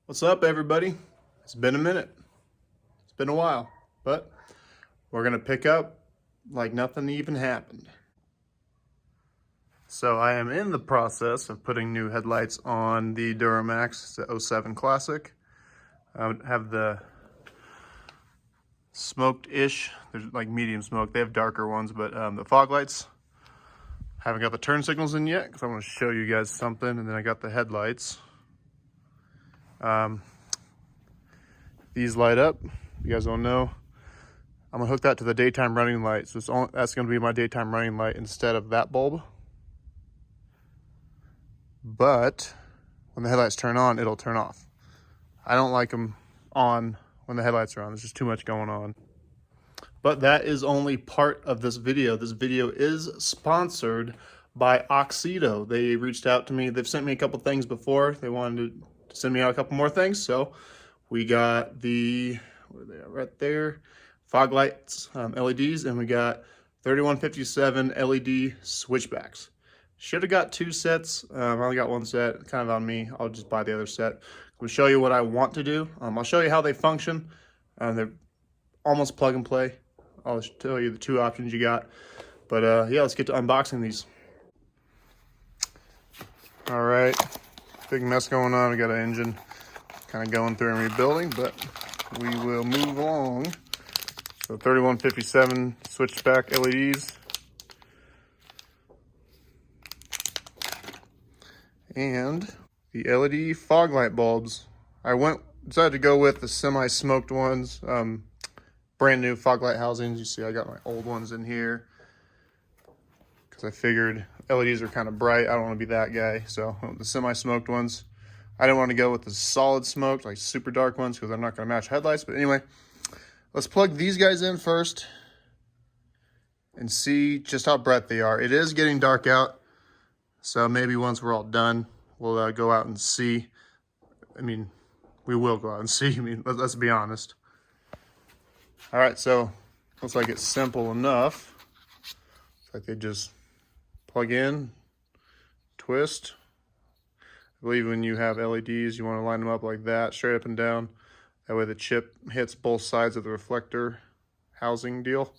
What's up, everybody? It's been a minute. It's been a while, but we're gonna pick up like nothing even happened. So I am in the process of putting new headlights on the Duramax, the 07 Classic. I have the smoked-ish, there's like medium smoke. They have darker ones, but the fog lights. Haven't got the turn signals in yet because I want to show you guys something, and then I got the headlights. These light up. You guys don't know. I'm gonna hook that to the daytime running light. So that's gonna be my daytime running light instead of that bulb. But when the headlights turn on, it'll turn off. I don't like them on when the headlights are on. There's just too much going on. But that is only part of this video. This video is sponsored by Auxito. They reached out to me. They've sent me a couple things before. They wanted to send me out a couple more things. So we got the, what are they at? Right there, fog lights, LEDs, and we got 3157 LED switchbacks. Should have got two sets. I only got one set, kind of on me. I'll just buy the other set. I'm gonna show you what I want to do. I'll show you how they function. They're almost plug and play. I'll tell you the two options you got. But yeah, let's get to unboxing these. All right, big mess going on. We got an engine kind of going through and rebuilding, but we will move along. So 3157 switchback LEDs. And the LED fog light bulbs. I decided to go with the semi-smoked ones. Brand new fog light housings. You see I got my old ones in here because I figured LEDs are kind of bright. I don't want to be that guy. So the semi-smoked ones. I didn't want to go with the solid smoked, like super dark ones, because I'm not going to match headlights. But anyway, let's plug these guys in first and see just how bright they are. It is getting dark out, so maybe once we're all done, we'll go out and see. I mean, we will go out and see. I mean, let's be honest. All right, so looks like it's simple enough. It's like they just plug in, twist. I believe when you have LEDs, you want to line them up like that, straight up and down. That way the chip hits both sides of the reflector housing deal. All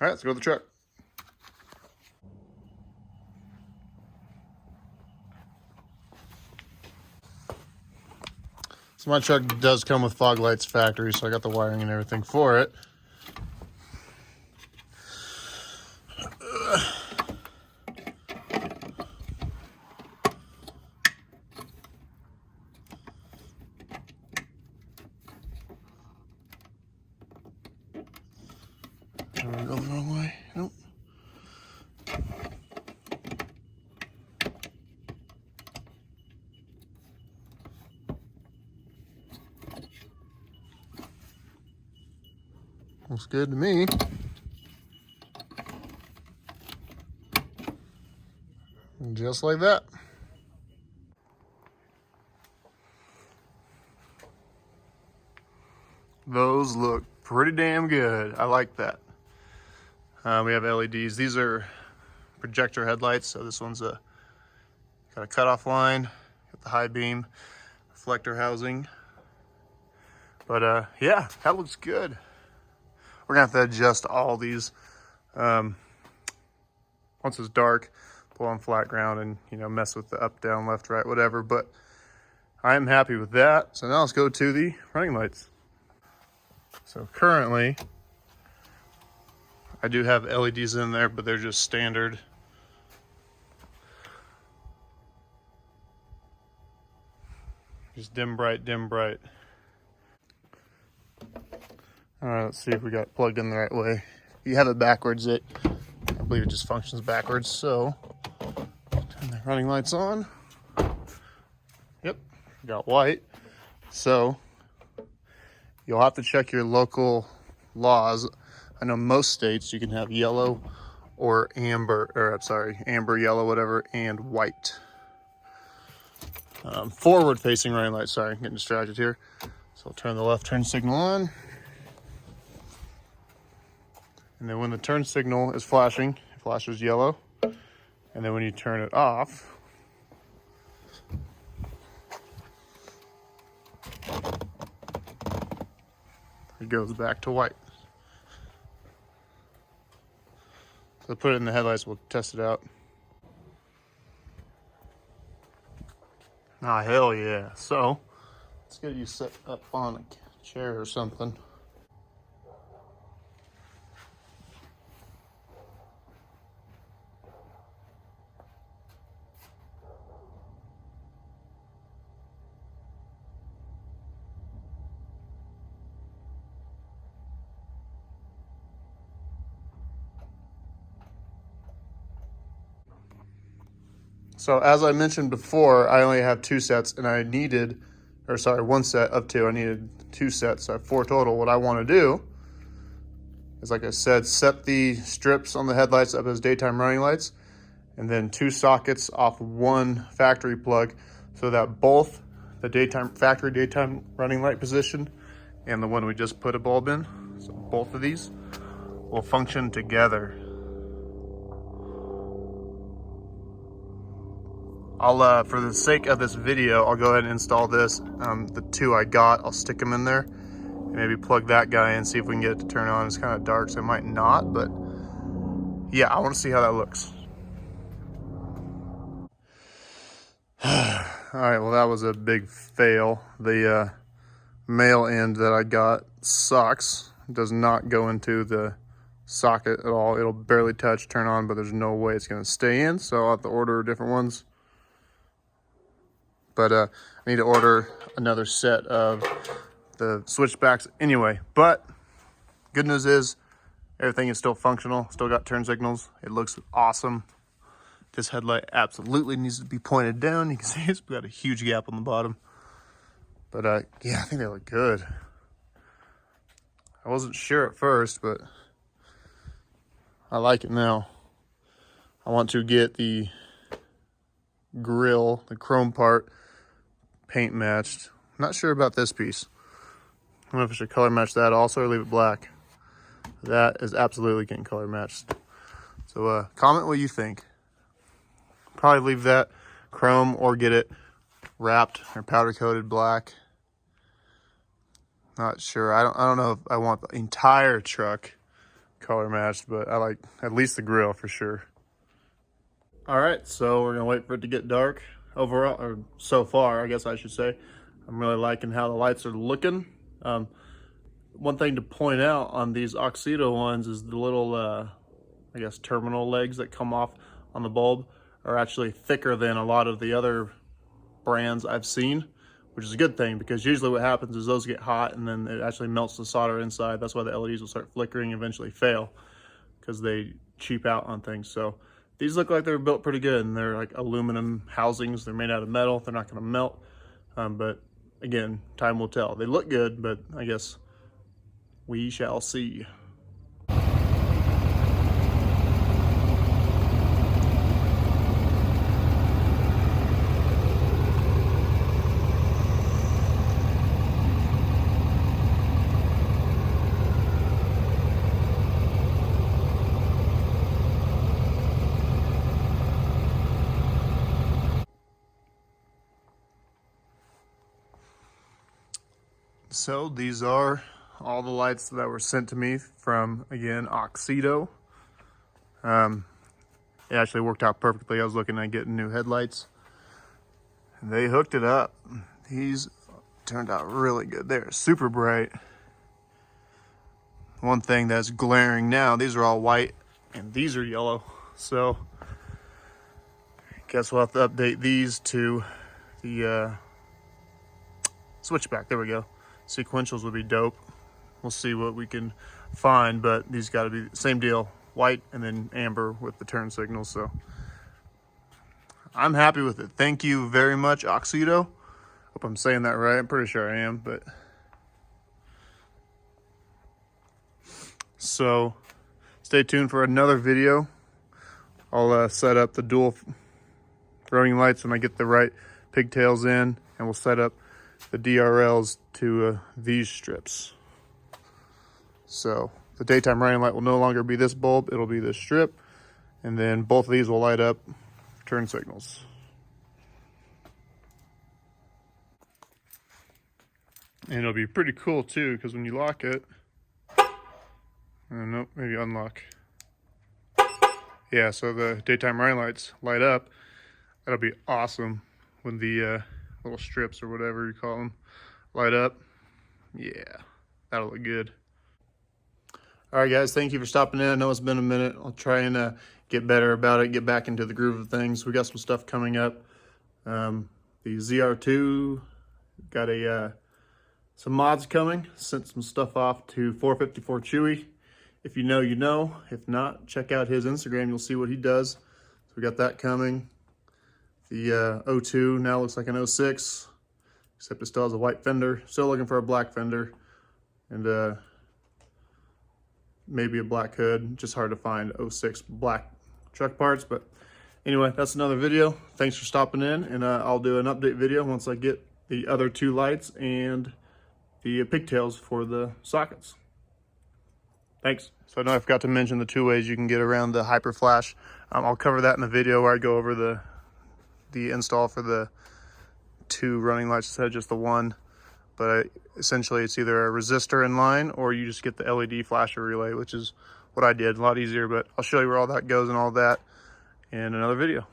right, let's go to the truck. So my truck does come with fog lights factory, so I got the wiring and everything for it. Am I going the wrong way? Nope. Looks good to me. Just like that. Those look pretty damn good. I like that. We have LEDs. These are projector headlights. So this one's got a cutoff line, got the high beam, reflector housing. But yeah, that looks good. We're gonna have to adjust all these. Once it's dark, pull on flat ground and, you know, mess with the up, down, left, right, whatever. But I am happy with that. So now let's go to the running lights. So currently, I do have LEDs in there, but they're just standard. Just dim, bright, dim, bright. All right, let's see if we got it plugged in the right way. If you have it backwards, I believe it just functions backwards. So, turn the running lights on. Yep, got white. So, you'll have to check your local laws. I know most states you can have yellow or amber, or I'm sorry, amber, yellow, whatever, and white. Forward-facing running lights. Sorry, I'm getting distracted here. So I'll turn the left turn signal on. And then when the turn signal is flashing, it flashes yellow. And then when you turn it off, it goes back to white. So put it in the headlights, we'll test it out. Ah, hell yeah. So, let's get you set up on a chair or something. So as I mentioned before, I only have 2 sets and I needed, or sorry, 1 set of 2. I needed 2 sets, so I have 4 total. What I want to do is, like I said, set the strips on the headlights up as daytime running lights, and then 2 sockets off 1 factory plug, so that both the factory daytime running light position and the one we just put a bulb in, so both of these will function together. I'll, for the sake of this video, I'll go ahead and install this. The 2 I got, I'll stick them in there. And maybe plug that guy in, see if we can get it to turn on. It's kind of dark, so it might not, but yeah, I want to see how that looks. All right, well, that was a big fail. The male end that I got sucks. It does not go into the socket at all. It'll barely touch, turn on, but there's no way it's going to stay in, so I'll have to order different ones. But I need to order another set of the switchbacks anyway. But good news is everything is still functional, still got turn signals. It looks awesome. This headlight absolutely needs to be pointed down. You can see it's got a huge gap on the bottom. But yeah, I think they look good. I wasn't sure at first, but I like it now. I want to get the grill, the chrome part, paint matched. I'm not sure about this piece. I don't know if I should color match that also or leave it black. That is absolutely getting color matched. So comment what you think. Probably leave that chrome or get it wrapped or powder coated black. Not sure. I don't know if I want the entire truck color matched, but I like at least the grill for sure. All right, so we're gonna wait for it to get dark. Overall, or so far, I guess I should say, I'm really liking how the lights are looking. One thing to point out on these Auxito ones is the little, I guess, terminal legs that come off on the bulb are actually thicker than a lot of the other brands I've seen, which is a good thing, because usually what happens is those get hot and then it actually melts the solder inside. That's why the LEDs will start flickering and eventually fail, because they cheap out on things. So these look like they're built pretty good, and they're like aluminum housings. They're made out of metal. They're not going to melt. But again, time will tell. They look good, but I guess we shall see. So these are all the lights that were sent to me from, again, Auxito. It actually worked out perfectly. I was looking at getting new headlights, and they hooked it up. These turned out really good. They're super bright. One thing that's glaring now, these are all white and these are yellow. So guess we'll have to update these to the switchback. There we go. Sequentials would be dope. We'll see what we can find, but these got to be the same deal, white and then amber with the turn signals. So I'm happy with it. Thank you very much, Auxito. Hope I'm saying that right. I'm pretty sure I am, but so stay tuned for another video. I'll set up the dual running lights when I get the right pigtails in, and we'll set up the DRLs to these strips. So the daytime running light will no longer be this bulb, it'll be this strip, and then both of these will light up turn signals. And it'll be pretty cool too, because when you lock it, nope, maybe unlock. Yeah, so the daytime running lights light up. That'll be awesome when the little strips or whatever you call them light up. Yeah, that'll look good. All right, guys, thank you for stopping in. I know it's been a minute. I'll try and get better about it, get back into the groove of things. We got some stuff coming up. The ZR2 got some mods coming. Sent some stuff off to 454 Chewy. If you know, you know. If not, check out his Instagram. You'll see what he does. So we got that coming. The 02 now looks like an 06, except it still has a white fender. Still looking for a black fender. And maybe a black hood. Just hard to find 06 black truck parts. But anyway, that's another video. Thanks for stopping in, and I'll do an update video once I get the other two lights and the pigtails for the sockets. Thanks. So I know I forgot to mention the two ways you can get around the hyper flash. I'll cover that in the video where I go over the install for the two running lights instead of just the one. But essentially it's either a resistor in line or you just get the LED flasher relay, which is what I did. A lot easier, but I'll show you where all that goes and all that in another video.